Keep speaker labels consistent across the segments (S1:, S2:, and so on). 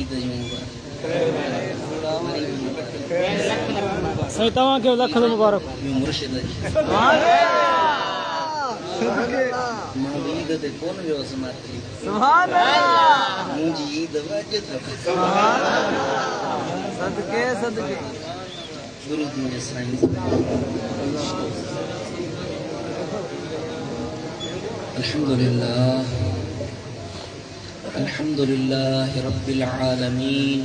S1: ईद जूं मुबारक।
S2: साईं तव्हांखे लख मुबारक।
S1: मुर्शिद जी मां बि ईद ते कोन वियोसि मातरी मुंहिंजी ईद अॼु
S2: सदके सदके
S1: गुरु जी साईं अल्हम्दुलिल्लाह अल्हम्दुलिल्लाह रब्बिल आलमीन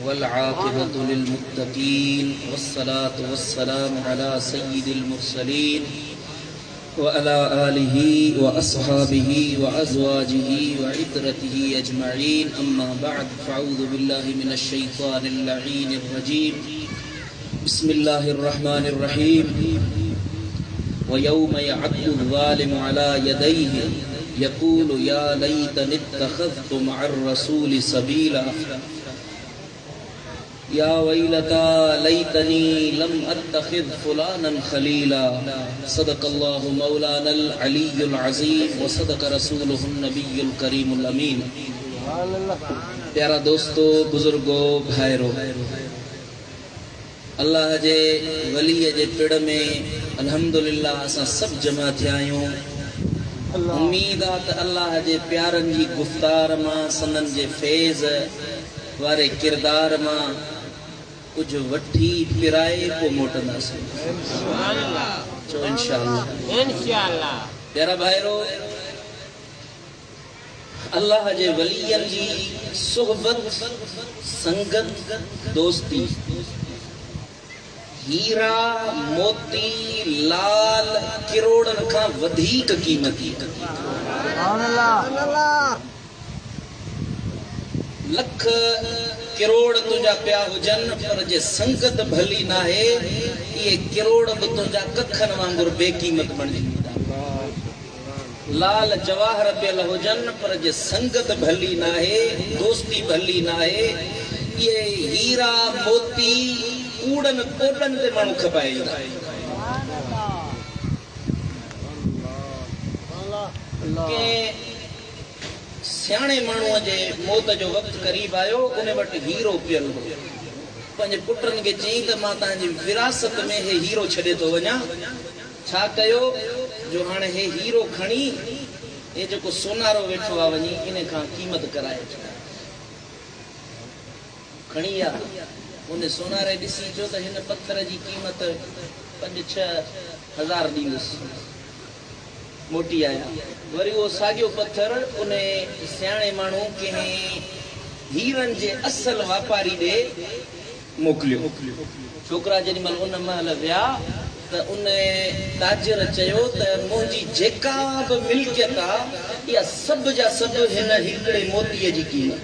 S1: वल आक़िबतु लिल मुत्तक़ीन वस्सलातु वस्सलामु अला सय्यिदिल मुरसलीन व अला आलिहि व अस्हाबिहि व अज़वाजिहि व इत्रतिहि अजमईन अम्मा बअद फ़अऊज़ु बिल्लाहि मिनश शैतानिर लईनिर रजीम बिस्मिल्लाहिर रहमानिर रहीम व यौम यअद्दु ज़ालिमु अला यदैहि यक़ूलु या लैतनी इत्तख़ज़तु मअर रसूलि सबीला या वैलता लैतनी लम अत्तखिज़ फुलानन खलीला सदक़ल्लाहु मौलानल अलीयुल अज़ीम व सदक़ रसूलुहुन नबियुल करीमुल अमीन। प्यारा दोस्तों, बुजुर्गो, भाइरो, अल्लाह जे वलीअ जे पिड़ में अल्हम्दुलिल्लाह असां सब जमा थिया आहियूं। उम्मीद आहे त अल्लाह जे प्यारनि जी गुफ़्तार मां सनन जे फैज़ वारे किरदार मां कुछ वठी पिराए को मोटंदासीं चो इंशाअल्लाह। प्यारा भाइरो, अल्लाह जे वलियनि जी सुहबत, संगत, दोस्ती हीरा मोती लाल किरोड़न का वधिक कीमती। लख किरोड़ तुझा पिया हुजन पर जे संगत भली ना है ये किरोड़ भी तुझा कखन वांगुर बेकीमत बणजी वेंदा। लाल जवाहर पियल हुजन पर जे संगत भली ना है, दोस्ती भली ना है, ये हीरा मोती कूड़न कोडन ते माण्हू खपाईंदा। के सियाणे माण्हूअ जे मौत जो वक़्त करीब आयो, उन वटि हीरो पियल हो। पंहिंजे पुटनि खे चई त मां तव्हांजी विरासत में हे हीरो छॾे थो वञा। छा कयो जो हाणे हे हीरो खणी हे जेको सोनारो वेठो आहे वञी इन खां क़ीमत कराए खणी आ। उन सोनारे ॾिसी चयो त हिन पत्थर जी क़ीमत 5-6 हज़ार ॾींदुसि। मोटी आया वरी वो साॻियो पत्थर उन सियाणे माण्हू कंहिं हीरनि जे असल वापारी ॾे मोकिलियो। छोकिरा जेॾी महिल उन महिल विया त उन ताजिर चयो त मुंहिंजी जेका बि मिल्कियत आहे इहा सभु जा सभु हिन हिकिड़े मोतीअ जी क़ीमत।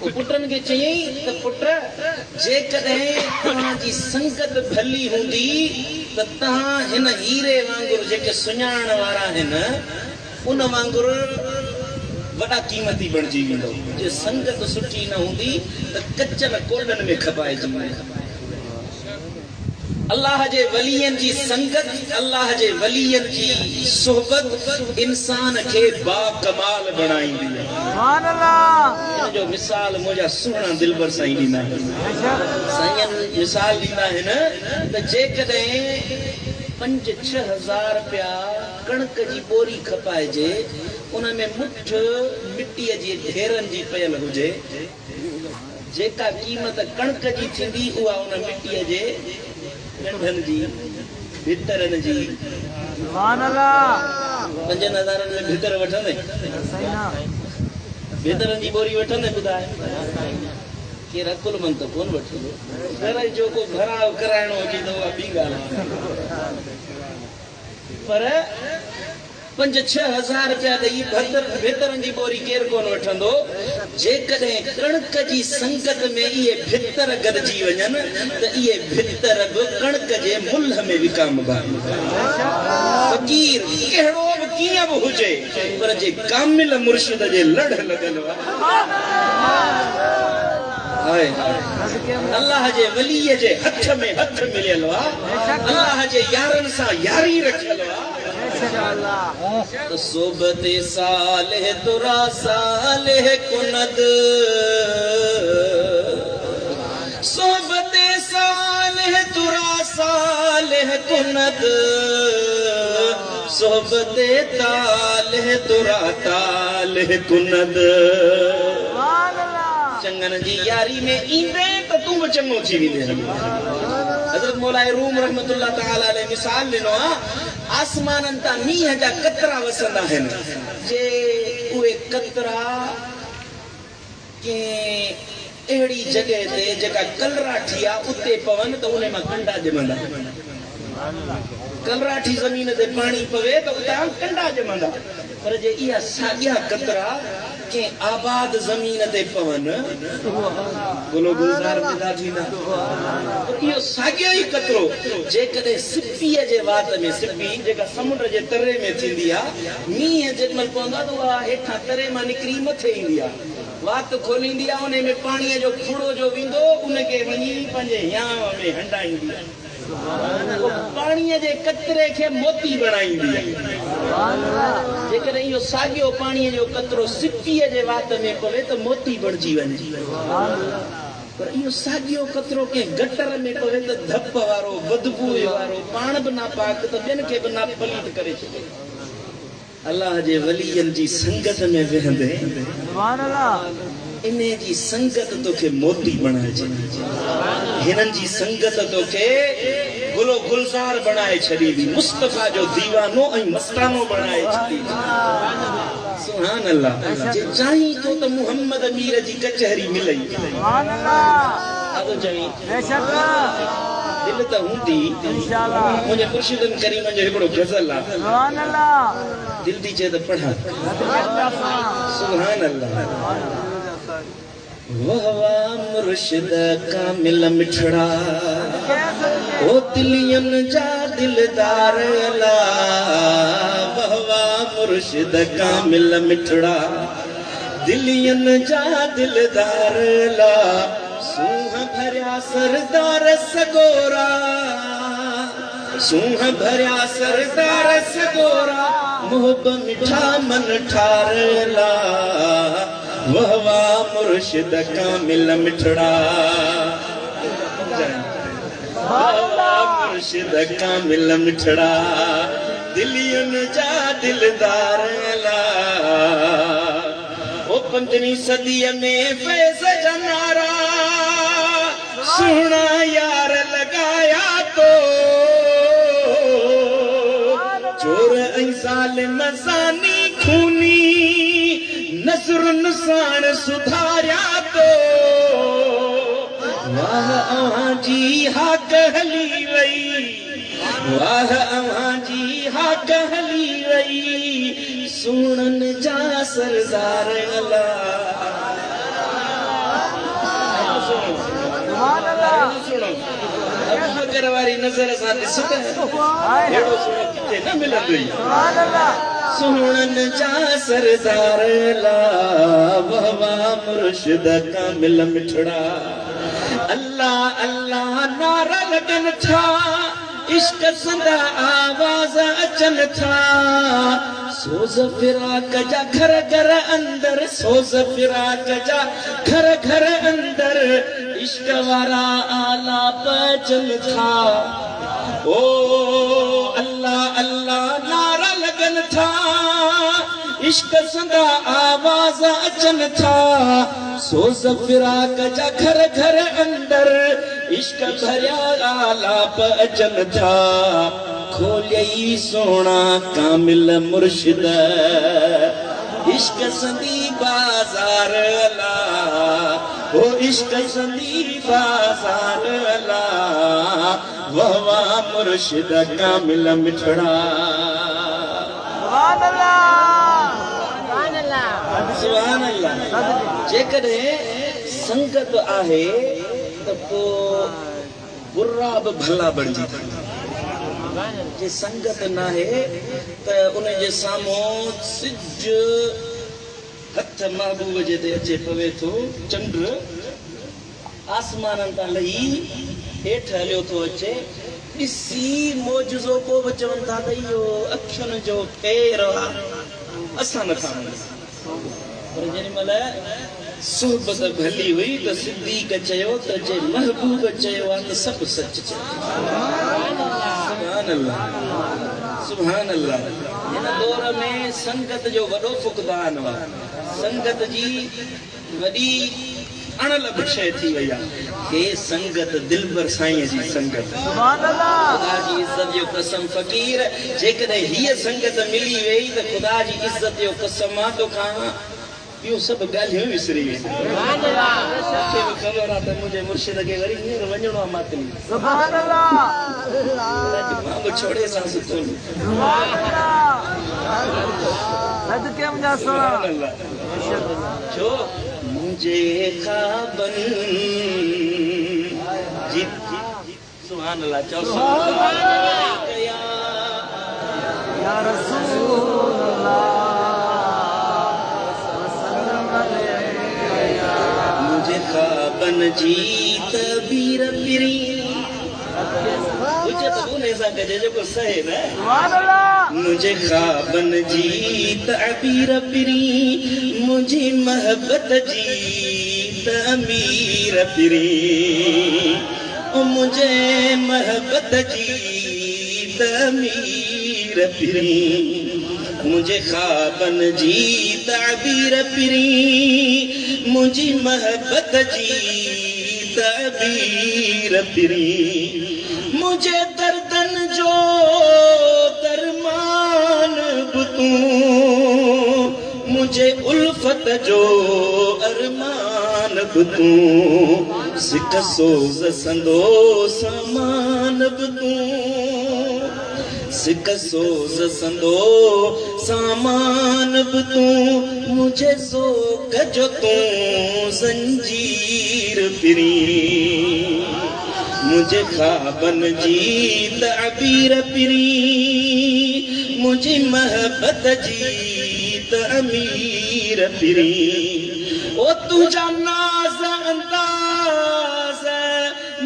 S1: पुटनि खे चयईं त पुट जेकॾहिं तव्हांजी संगत भली हूंदी त तव्हां हिन हीरे वांगुरु जेके सुञाणण वारा आहिनि उन वांगुरु वॾा क़ीमती बणिजी वेंदो। जे संगत सुठी न हूंदी त कचन कोडनि में खपाइजी वेंदो। अल्लाह जे वलियनि जी संगत, अल्लाह जे वलियनि जी सोहबत इंसान खे बाकमाल बणाईंदी आहे। सुभान अल्लाह। जो मिसाल मुंहिंजा सुहिणा दिलबर साईं ॾींदा आहिनि। साईं मिसाल ॾींदा आहिनि त जेकॾहिं 5-6 हज़ार रुपया कणक जी बोरी खपाइजे, उन में मुठ मिटीअ जी ढेरनि जी पयल हुजे, जेका क़ीमत कणक जी थींदी उहा उन मिटीअ जे ढंढनि जी भितरनि जी। सुभान अल्लाह। 5 हज़ारनि में भितर वठंदे भितरनि जी बोरी वठंदे ॿुधाए केरु अकुलमंद त कोन वठंदो। घर जो को भराव कराइणो हुजे त उहा ॿी ॻाल्हि आहे, पर 5-6 हज़ार रुपया ॾेई भितरनि जी बोरी केरु कोन वठंदो। जेकॾहिं कणक जी संगत में इहे भितर गॾिजी वञनि त इहे भितर बि कणक जे मुल्ह में विकामबा। फ़कीर कहिड़ो बि कीअं बि हुजे पर जे कामिल मुर्शिद जे लड़ लॻल आहे, अल्लाह जे वलीअ जे हथ में हथ मिलियल आहे, अल्लाह जे यारनि सां यारी रखियल आहे, तो सोबत सालेह तुरा सालेह कुनद सोबत सालेह तुरा सालेह कुनद सोबत तालेह तुरा तालेह कुनद चंगन जी यारी में ईंदे तो तू भी चंगो थी वेंदे हज़रत मौला रूम रहमतुल्लाह तआला अलैहि मिसाल ॾिनो आसमाननि तां मींहं जा कतरा वसंदा आहिनि जे उहे कतरा के अहिड़ी जॻह ते जेका कलराठी आहे उते पवन त उन मां कंडा ॼमंदा कलराठी ज़मीन ते पाणी पवे त उतां कंडा ॼमंदा पर जे इहा साॻिया कतरा के आबाद ज़मीन ते पवन गुलो गुलज़ार पैदा थींदा इहो साॻियो ई कतरो जेकॾहिं सिप्पीअ जे वात में सिप्पी जेका समुंड जे तरे में थींदी आहे मींहं जेॾीमहिल पवंदो आहे त उहा हेठां तरे मां निकिरी मथे ईंदी आहे वात खोलींदी आहे उन में पाणीअ जो खुड़ो जो वेंदो उनखे वञी पंहिंजे हियांव में हंडाईंदी आहे पाणीअ जे कतरे खे मोती बणाईंदी आहे जेकॾहिं इहो साॻियो पाणीअ जो कतरो सिप्पीअ जे वात में पवे त मोती बणिजी वञे पर इहो साॻियो कतरो कंहिं गटर में पवे त धप वारो बदबू वारो पाण बि नापाक त ॿियनि खे बि नापलीत करे छॾे अल्लाह जे वलीयनि जी संगत में वेहंदे इन जी संगत तोखे मोती बणाए छॾी हिननि जी संगत तोखे गुलो गुलज़ार बनाए छड़ी दी मुस्तफा जो दीवानो ऐं मस्तानो बनाए छड़ी सुभान अल्लाह जे चाही तो त मोहम्मद अमीर जी कचहरी मिलई सुभान अल्लाह आदो चवी बेशक दिल त हूंदी इंशाअल्लाह मुझे मुर्शिदन करीम जो हिकड़ो गज़ल आहे सुभान अल्लाह दिल दी चे त पढ़ा सुभान अल्लाह वहवा मुर्शिद कामिल मिठड़ा ओ दिलियन जा दिलदार अला वहवा मुर्शिद कामिल मिठड़ा दिलियन जा दिलदार अला सूह भरिया सरदार सगोरा सूह भरिया सरदार सगोरा मोहब मिठा मन ठार अला वहवा मुर्शिद कामिल मिठड़ा वहवा मुर्शिद कामिल मिठड़ा दिलियन जा दिलदार ला ओ 15वीं सदीअ में फैज़ जा नारा सुहिणा यार लॻाया तो चोर ऐं ज़ालिम ज़ानी खूनी नज़रुनि साण सुधारिया तो वाह अव्हां जी हाक हली वई वाह अव्हां जी हाक हली वई सुणनि जा सरदार अला सुभान अल्लाह सुनो अबू बकर वारी नज़र सां ॾिसो त अहिड़ो सुनो किथे न मिलंदो सुभान अल्लाह सुणनि जा सरदार ला वहवा मुर्शिद कामिल मिठड़ा अल्लाह अल्लाह नारा लगन था इश्क संदा आवाज अचन था सोज फिराक जा घर घर अंदर सोज फिराक जा घर घर अंदर इश्क वारा आलाप अचन था ओ अल्लाह अल्लाह नारा लगन था इश्क संदा आवाज अचन था सोज फिराक जा घर घर अंदर इश्क भरिया आलाप अचन था खोलियई सोना कामिल मुर्शिद इश्क संदी बाजार अला ओ इश्क संदी बाजार अला वहवा मुर्शिद कामिल मिठड़ा सुभान अल्लाह सुभान अल्लाह जेकॾहिं संगत आहे त पोइ बुरा बि भला बणिजी था जे संगत न आहे त उन जे साम्हूं सिज हथ महबूब जे ते अचे पवे थो चंड आसमाननि तां लही हेठि हलियो थो अचे इसी मोजज़ो को बचवन था दइयो अखियुन जो फेर असां न था पर जेॾी महिल सोहबत भली हुई त सिद्दीक़ चयो त जे महबूब चयो आहे त सभु सच चयो सुभान अल्लाह सुभान अल्लाह हिन दौर में संगत जो वॾो फुक़दान हुआ संगत जी वॾी अणलब शइ थी वई आहे हे संगत दिलबर साईं जी संगत सुभान अल्लाह ख़ुदा जी इज़त जो कसम फ़क़ीर जेकॾहिं हीअ संगत मिली वई त ख़ुदा जी इज़त जो कसम आहे तोखां ॿियूं सभु ॻाल्हियूं विसरी वेंदियूं सुभान अल्लाह मूंखे बि ख़बर आहे त मुंहिंजे मुर्शिद खे वरी हींअर वञिणो आहे मातली सुभान अल्लाह मां बि छोड़े सां सुठो सुभान अल्लाह सुभान अल्लाह छो मुझे ख़्वाबन जी सुभान अल्लाह चओ सुभान अल्लाह या रसूल अल्लाह मुझे ख़्वाबन जी तबीर पिरी मुझे तो ने सा गजे जो को सहे ना सुभान अल्लाह मुझे ख़्वाबन जी तबीर पिरी मुझे मोहब्बत जी तमीर पिरी ओ मुझे मोहब्बत जी तमीर पिरी मुझे ख़्वाबन जी तबीर पिरी मुझी मोहब्बत जी तबीर पिरी मुझे दर्दन जो दरमान बुतू मुझे उल्फत जो अरमान बुतू सिक सोज़ संदो सामान बुतू सिक सोज़ संदो सामान बुतू मुझे ज़ोक जो तू ज़ंजीर पिरी मुझे ख़्वाबन जी तबीर पिरी मुझी मोहब्बत जी तमीर पिरी ओ तुझा नाज़ अंदाज़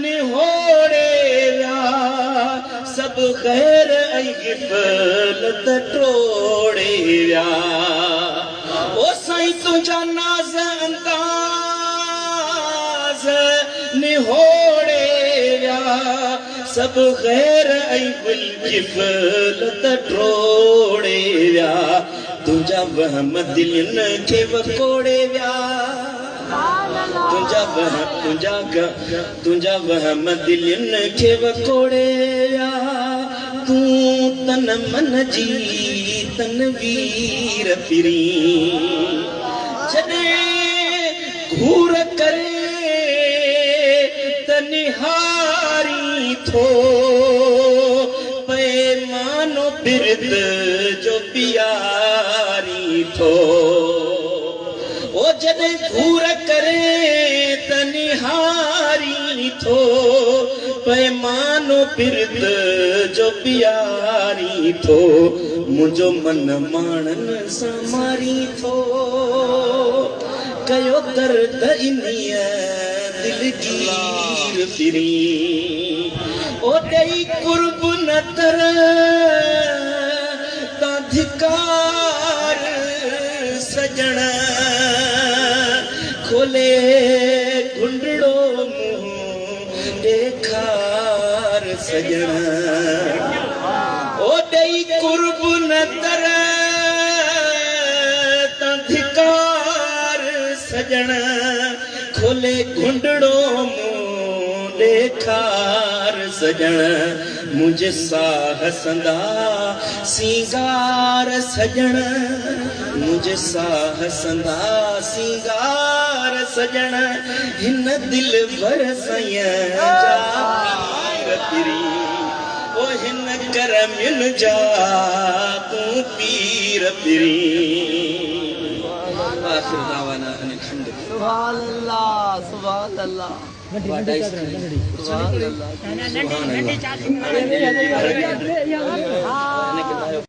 S1: निहोड़े विया सब ख़ैर ऐं ग़फ़लत टोड़े विया ओ साईं तुझा नाज़ अंदाज़ निहोड़े विया सब ख़ैर ऐं ग़फ़लत टोड़े विया तुझा वहम दिलनि खे वकोड़े विया तुझा वहम दिलनि खे वकोड़े विया तूं तन मन जी तनवीर पिरी जॾहिं घूर करे त निहारी थो पैमानो बिरद जो पियारी थो ओ जॾहिं घूर करे त निहारी थो पैमानो बिरद जो पियारी थो मुंहिंजो मन माणनि सां मारी थो कयो दर्द इन्हीअ दिलगीर पिरी ओ ॾेई कुर्ब नतर तां धिकार सजण खोले घुंडड़ो मुंहुं ॾेखार सजण ओ ॾेई कुर्ब नतर तां धिकार सजण खोले घुंडड़ो मुंहुं ॾेखार सजण मुझे साह संदा सिंगार सजण मुझे साह संदा सिंगार सजण हिन दिल भर साईं जा पीर पिरी ओ हिन करमियुन जा तूं पीर पिरी आखिर दावाना अल्हम्दुलिल्लाह सुभान अल्लाह सुभान अल्लाह सुभान अल्लाह